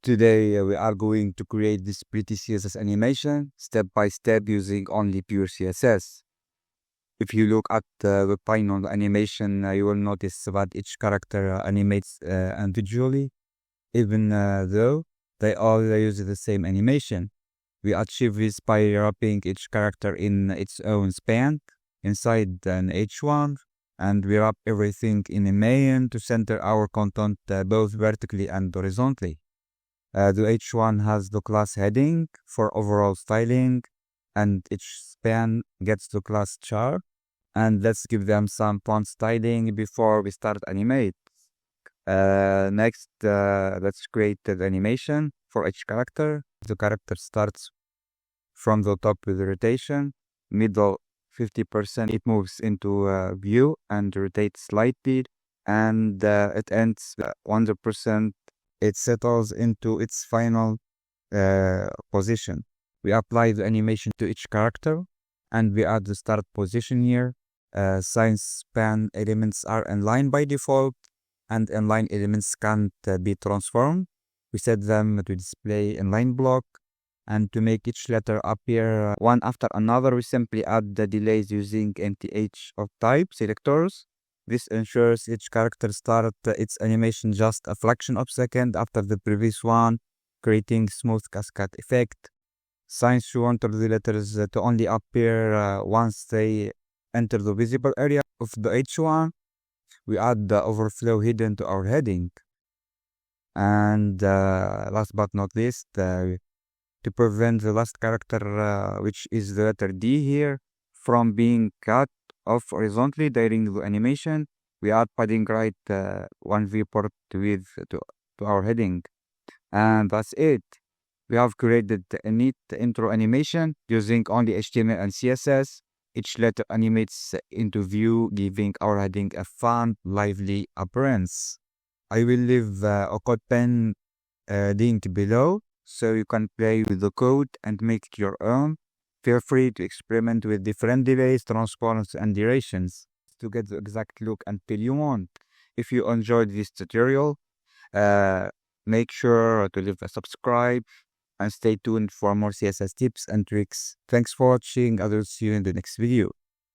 Today we are going to create this pretty CSS animation step by step using only pure CSS. If you look at the final animation, you will notice that each character animates individually, even though they all use the same animation. We achieve this by wrapping each character in its own span inside an H1, and we wrap everything in a main to center our content both vertically and horizontally. The H1 has the class heading for overall styling, and each span gets the class char. And let's give them some font styling before we start animate. Next, let's create the animation for each character. The character starts from the top with rotation, middle 50%, it moves into view and rotates slightly, and it ends 100%. It settles into its final position. We apply the animation to each character, and we add the start position here. Since span elements are inline by default, and inline elements can't be transformed, we set them to display inline block. And to make each letter appear one after another, we simply add the delays using nth of type selectors. This ensures each character starts its animation just a fraction of a second after the previous one, creating smooth cascade effect. Since we want the letters to only appear once they enter the visible area of the H1, we add the overflow hidden to our heading. And last but not least, to prevent the last character, which is the letter D here, from being cut off horizontally during the animation, we add padding right one viewport width to our heading. And that's it. We have created a neat intro animation using only HTML and CSS. Each letter animates into view, giving our heading a fun, lively appearance. I will leave a CodePen link below, so you can play with the code and make it your own. Feel free to experiment with different delays, transforms, and durations to get the exact look and feel you want. If you enjoyed this tutorial, make sure to leave a subscribe and stay tuned for more CSS tips and tricks. Thanks for watching. I will see you in the next video.